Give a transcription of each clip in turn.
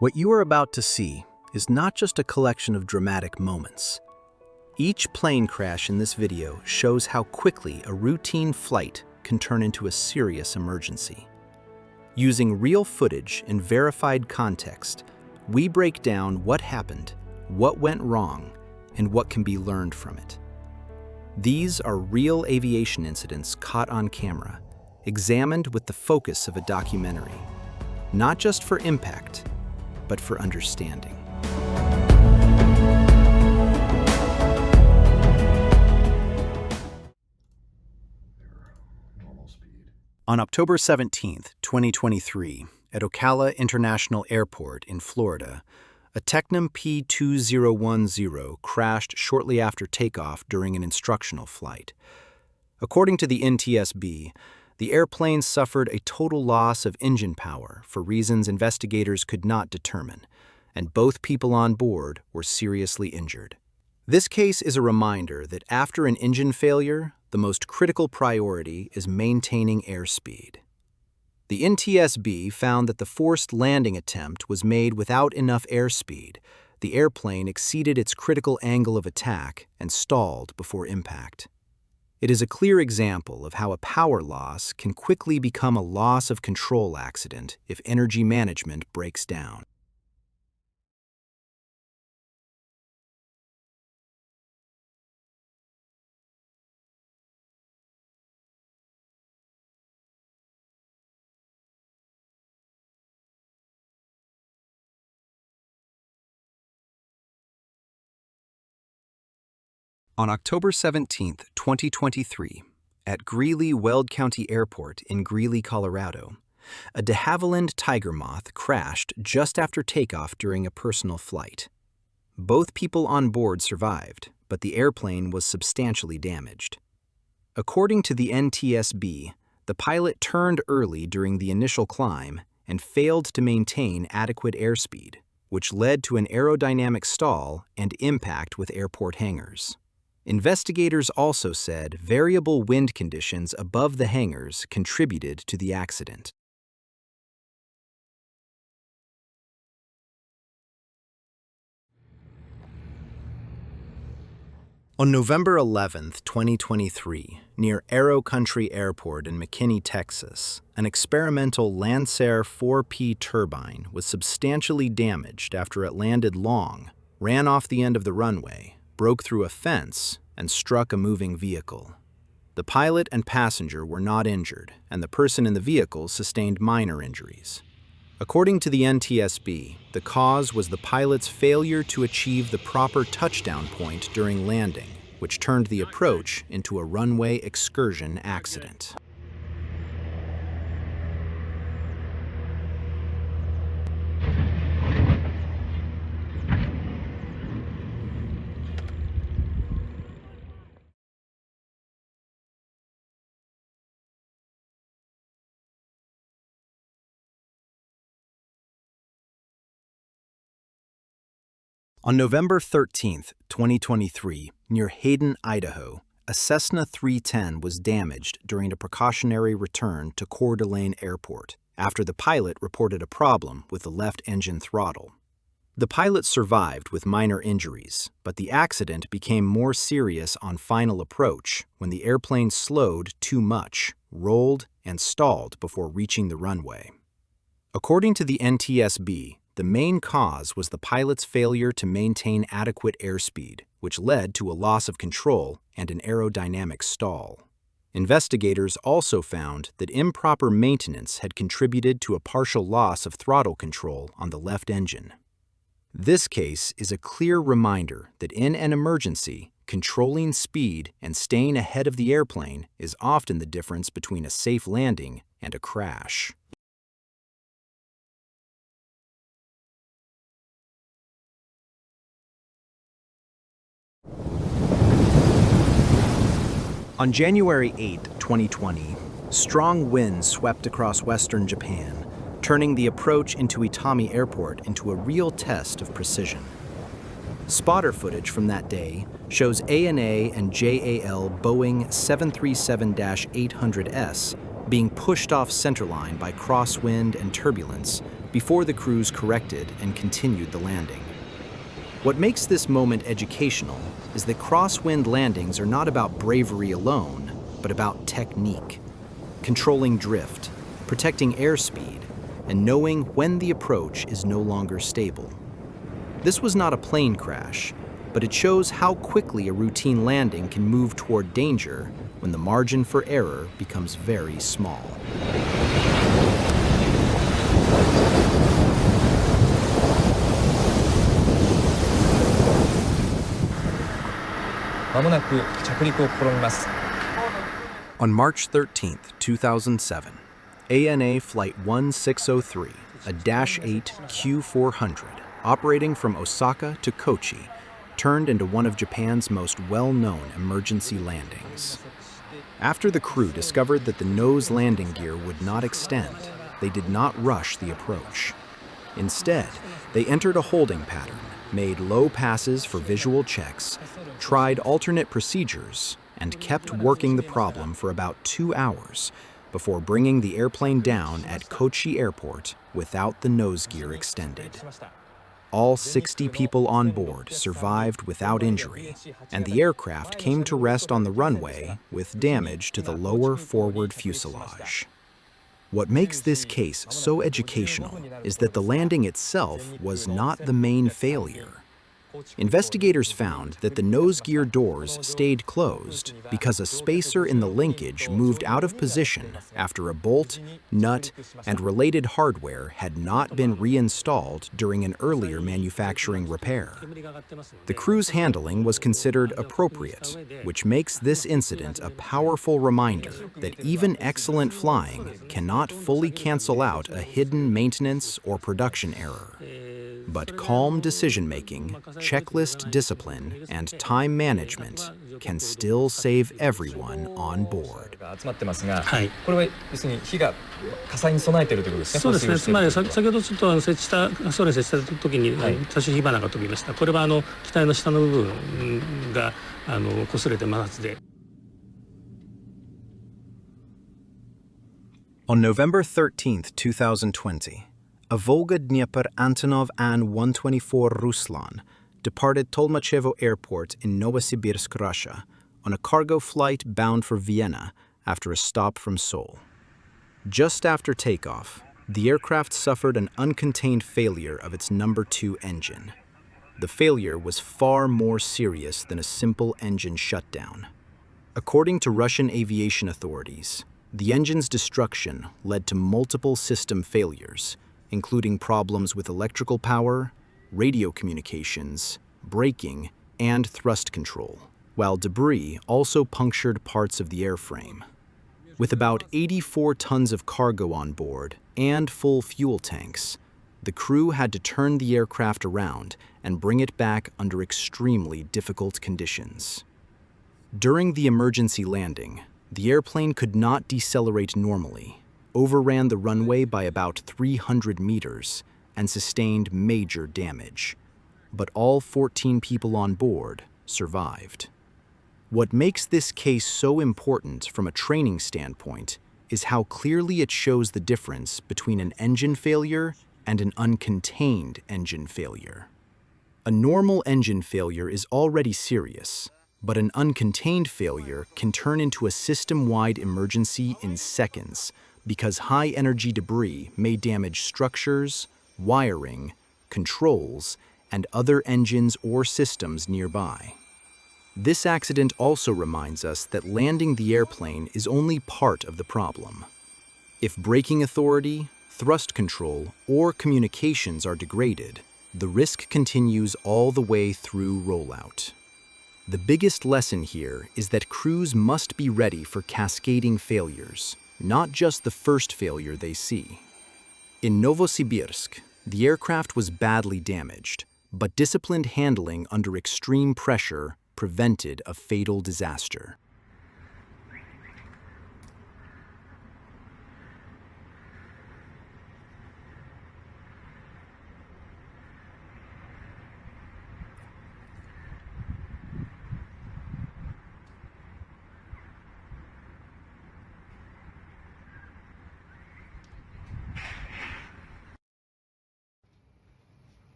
What you are about to see is not just a collection of dramatic moments. Each plane crash in this video shows how quickly a routine flight can turn into a serious emergency. Using real footage and verified context, we break down what happened, what went wrong, and what can be learned from it. These are real aviation incidents caught on camera, examined with the focus of a documentary, not just for impact, but for understanding. On October 17, 2023, at Ocala International Airport in Florida, a Tecnam P-2010 crashed shortly after takeoff during an instructional flight. According to the NTSB, the airplane suffered a total loss of engine power for reasons investigators could not determine, and both people on board were seriously injured. This case is a reminder that after an engine failure, the most critical priority is maintaining airspeed. The NTSB found that the forced landing attempt was made without enough airspeed. The airplane exceeded its critical angle of attack and stalled before impact. It is a clear example of how a power loss can quickly become a loss of control accident if energy management breaks down. On October 17, 2023, at Greeley Weld County Airport in Greeley, Colorado, a de Havilland Tiger Moth crashed just after takeoff during a personal flight. Both people on board survived, but the airplane was substantially damaged. According to the NTSB, the pilot turned early during the initial climb and failed to maintain adequate airspeed, which led to an aerodynamic stall and impact with airport hangars. Investigators also said variable wind conditions above the hangars contributed to the accident. On November 11, 2023, near Arrow Country Airport in McKinney, Texas, an experimental Lancer 4P turbine was substantially damaged after it landed long, ran off the end of the runway, broke through a fence, and struck a moving vehicle. The pilot and passenger were not injured, and the person in the vehicle sustained minor injuries. According to the NTSB, the cause was the pilot's failure to achieve the proper touchdown point during landing, which turned the approach into a runway excursion accident. On November 13, 2023, near Hayden, Idaho, a Cessna 310 was damaged during a precautionary return to Coeur d'Alene Airport after the pilot reported a problem with the left engine throttle. The pilot survived with minor injuries, but the accident became more serious on final approach when the airplane slowed too much, rolled, and stalled before reaching the runway. According to the NTSB, the main cause was the pilot's failure to maintain adequate airspeed, which led to a loss of control and an aerodynamic stall. Investigators also found that improper maintenance had contributed to a partial loss of throttle control on the left engine. This case is a clear reminder that in an emergency, controlling speed and staying ahead of the airplane is often the difference between a safe landing and a crash. On January 8, 2020, strong winds swept across western Japan, turning the approach into Itami Airport into a real test of precision. Spotter footage from that day shows ANA and JAL Boeing 737-800S being pushed off centerline by crosswind and turbulence before the crews corrected and continued the landing. What makes this moment educational is that crosswind landings are not about bravery alone, but about technique, controlling drift, protecting airspeed, and knowing when the approach is no longer stable. This was not a plane crash, but it shows how quickly a routine landing can move toward danger when the margin for error becomes very small. On March 13, 2007, ANA Flight 1603, a Dash 8 Q400, operating from Osaka to Kochi, turned into one of Japan's most well-known emergency landings. After the crew discovered that the nose landing gear would not extend, they did not rush the approach. Instead, they entered a holding pattern, made low passes for visual checks, tried alternate procedures, and kept working the problem for about 2 hours before bringing the airplane down at Kochi Airport without the nose gear extended. All 60 people on board survived without injury, and the aircraft came to rest on the runway with damage to the lower forward fuselage. What makes this case so educational is that the landing itself was not the main failure. Investigators found that the nose gear doors stayed closed because a spacer in the linkage moved out of position after a bolt, nut, and related hardware had not been reinstalled during an earlier manufacturing repair. The crew's handling was considered appropriate, which makes this incident a powerful reminder that even excellent flying cannot fully cancel out a hidden maintenance or production error. But calm decision-making, checklist discipline, and time management can still save everyone on board. これは別に火が火災に備えているということですね。そうですね。つまり先ほどちょっと設置した装理設置した時に最初火花が飛びました。これは機体の下の部分が擦れて摩擦で。On November 13, 2020, a Volga-Dnepr An-124 Ruslan departed Tolmachevo Airport in Novosibirsk, Russia, on a cargo flight bound for Vienna after a stop from Seoul. Just after takeoff, the aircraft suffered an uncontained failure of its number 2 engine. The failure was far more serious than a simple engine shutdown. According to Russian aviation authorities, the engine's destruction led to multiple system failures, including problems with electrical power, radio communications, braking, and thrust control, while debris also punctured parts of the airframe. With about 84 tons of cargo on board and full fuel tanks, the crew had to turn the aircraft around and bring it back under extremely difficult conditions. During the emergency landing, the airplane could not decelerate normally, overran the runway by about 300 meters, and sustained major damage. But all 14 people on board survived. What makes this case so important from a training standpoint is how clearly it shows the difference between an engine failure and an uncontained engine failure. A normal engine failure is already serious, but an uncontained failure can turn into a system-wide emergency in seconds because high-energy debris may damage structures, wiring, controls, and other engines or systems nearby. This accident also reminds us that landing the airplane is only part of the problem. If braking authority, thrust control, or communications are degraded, the risk continues all the way through rollout. The biggest lesson here is that crews must be ready for cascading failures, not just the first failure they see. In Novosibirsk, the aircraft was badly damaged, but disciplined handling under extreme pressure prevented a fatal disaster.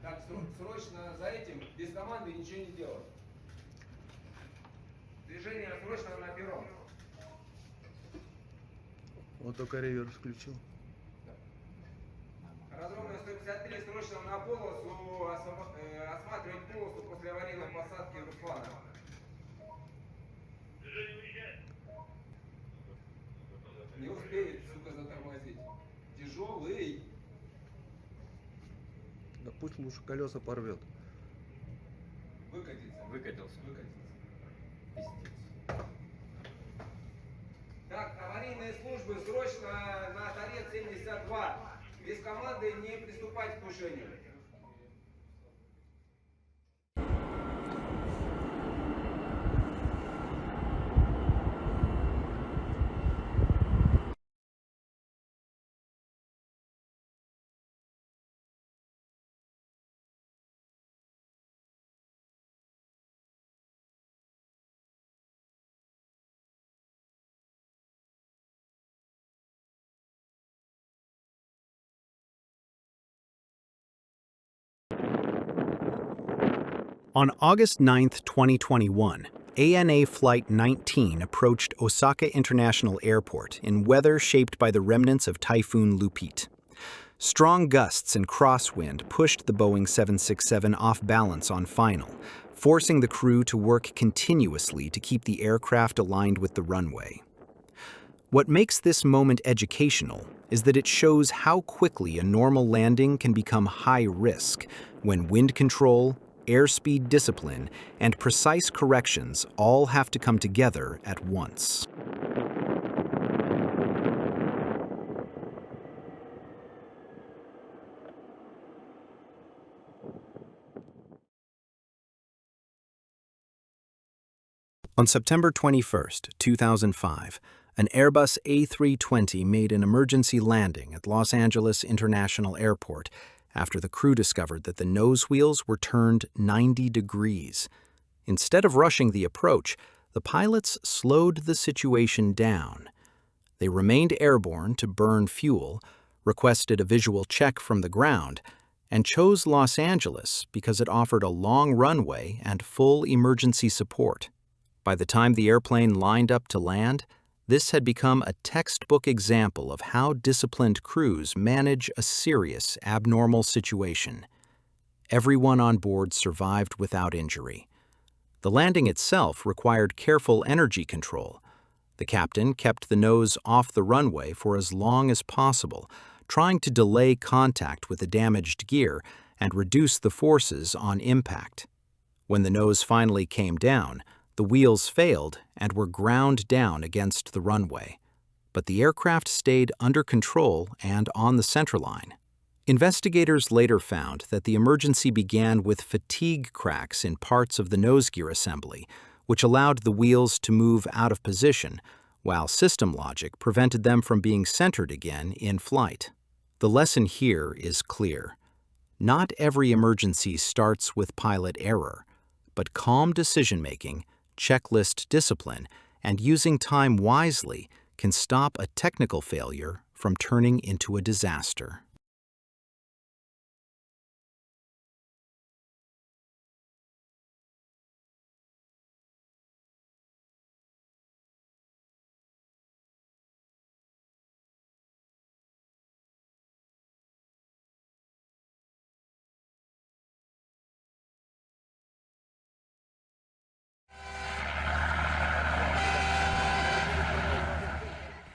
Так, срочно за этим, без команды ничего не делать. Движение срочно на перрон. Вот только реверс включил. Разгромная 153 срочно на полосу, осматривать полосу после аварийной посадки Руслана. Не успеет, сука, затормозить. Тяжелый. Да пусть лучше колеса порвет. Выкатится. Выкатился. Пиздец. Так, аварийные службы срочно на Торец 72. Без команды не приступать к тушению. On August 9, 2021, ANA Flight 19 approached Osaka International Airport in weather shaped by the remnants of Typhoon Lupit. Strong gusts and crosswind pushed the Boeing 767 off balance on final, forcing the crew to work continuously to keep the aircraft aligned with the runway. What makes this moment educational is that it shows how quickly a normal landing can become high risk when wind control, airspeed discipline, and precise corrections all have to come together at once. On September 21, 2005, an Airbus A320 made an emergency landing at Los Angeles International Airport after the crew discovered that the nose wheels were turned 90 degrees. Instead of rushing the approach, the pilots slowed the situation down. They remained airborne to burn fuel, requested a visual check from the ground, and chose Los Angeles because it offered a long runway and full emergency support. By the time the airplane lined up to land, this had become a textbook example of how disciplined crews manage a serious, abnormal situation. Everyone on board survived without injury. The landing itself required careful energy control. The captain kept the nose off the runway for as long as possible, trying to delay contact with the damaged gear and reduce the forces on impact. When the nose finally came down, the wheels failed and were ground down against the runway, but the aircraft stayed under control and on the centerline. Investigators later found that the emergency began with fatigue cracks in parts of the nose gear assembly, which allowed the wheels to move out of position, while system logic prevented them from being centered again in flight. The lesson here is clear. Not every emergency starts with pilot error, but calm decision-making, checklist discipline, and using time wisely can stop a technical failure from turning into a disaster.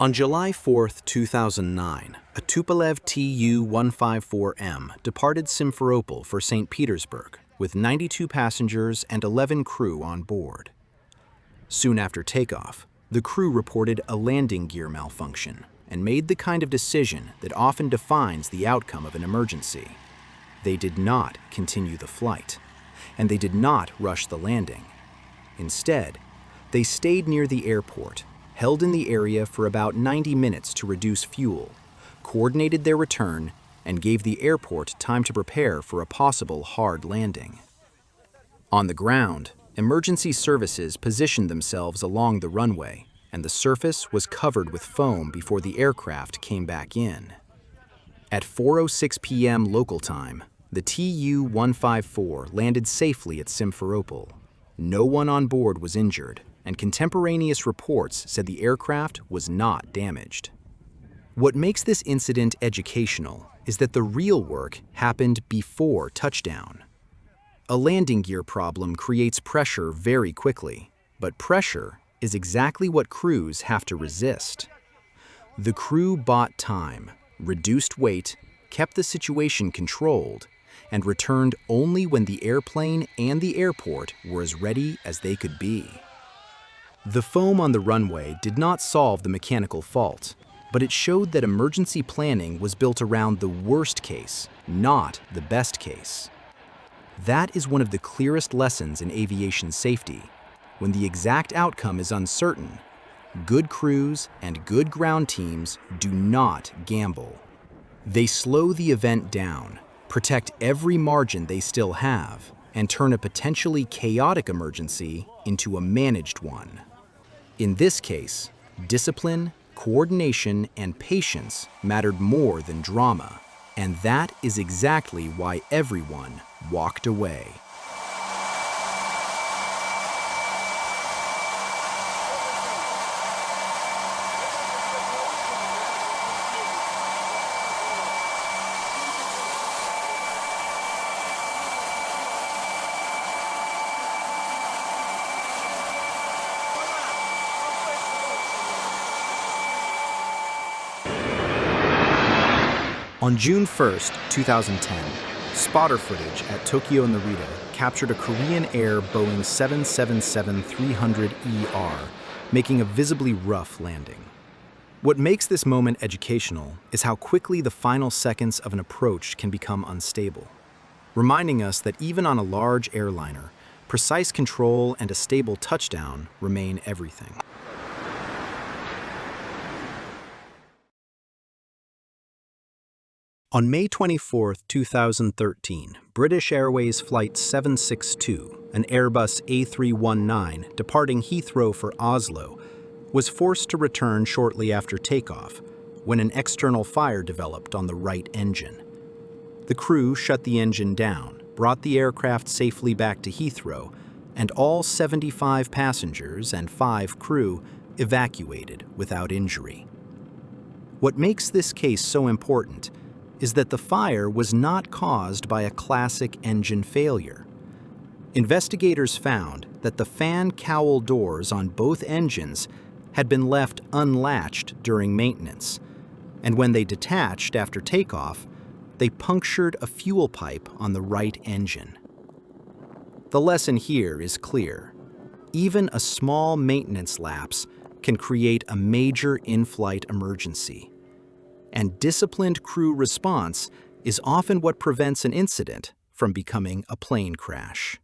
On July 4, 2009, a Tupolev Tu-154M departed Simferopol for St. Petersburg with 92 passengers and 11 crew on board. Soon after takeoff, the crew reported a landing gear malfunction and made the kind of decision that often defines the outcome of an emergency. They did not continue the flight, and they did not rush the landing. Instead, they stayed near the airport, held in the area for about 90 minutes to reduce fuel, coordinated their return, and gave the airport time to prepare for a possible hard landing. On the ground, emergency services positioned themselves along the runway, and the surface was covered with foam before the aircraft came back in. At 4:06 p.m. local time, the Tu-154 landed safely at Simferopol. No one on board was injured, and contemporaneous reports said the aircraft was not damaged. What makes this incident educational is that the real work happened before touchdown. A landing gear problem creates pressure very quickly, but pressure is exactly what crews have to resist. The crew bought time, reduced weight, kept the situation controlled, and returned only when the airplane and the airport were as ready as they could be. The foam on the runway did not solve the mechanical fault, but it showed that emergency planning was built around the worst case, not the best case. That is one of the clearest lessons in aviation safety. When the exact outcome is uncertain, good crews and good ground teams do not gamble. They slow the event down, protect every margin they still have, and turn a potentially chaotic emergency into a managed one. In this case, discipline, coordination, and patience mattered more than drama, and that is exactly why everyone walked away. On June 1, 2010, spotter footage at Tokyo Narita captured a Korean Air Boeing 777-300ER making a visibly rough landing. What makes this moment educational is how quickly the final seconds of an approach can become unstable, reminding us that even on a large airliner, precise control and a stable touchdown remain everything. On May 24, 2013, British Airways Flight 762, an Airbus A319 departing Heathrow for Oslo, was forced to return shortly after takeoff when an external fire developed on the right engine. The crew shut the engine down, brought the aircraft safely back to Heathrow, and all 75 passengers and 5 crew evacuated without injury. What makes this case so important is that the fire was not caused by a classic engine failure. Investigators found that the fan cowl doors on both engines had been left unlatched during maintenance, and when they detached after takeoff, they punctured a fuel pipe on the right engine. The lesson here is clear. Even a small maintenance lapse can create a major in-flight emergency. And disciplined crew response is often what prevents an incident from becoming a plane crash.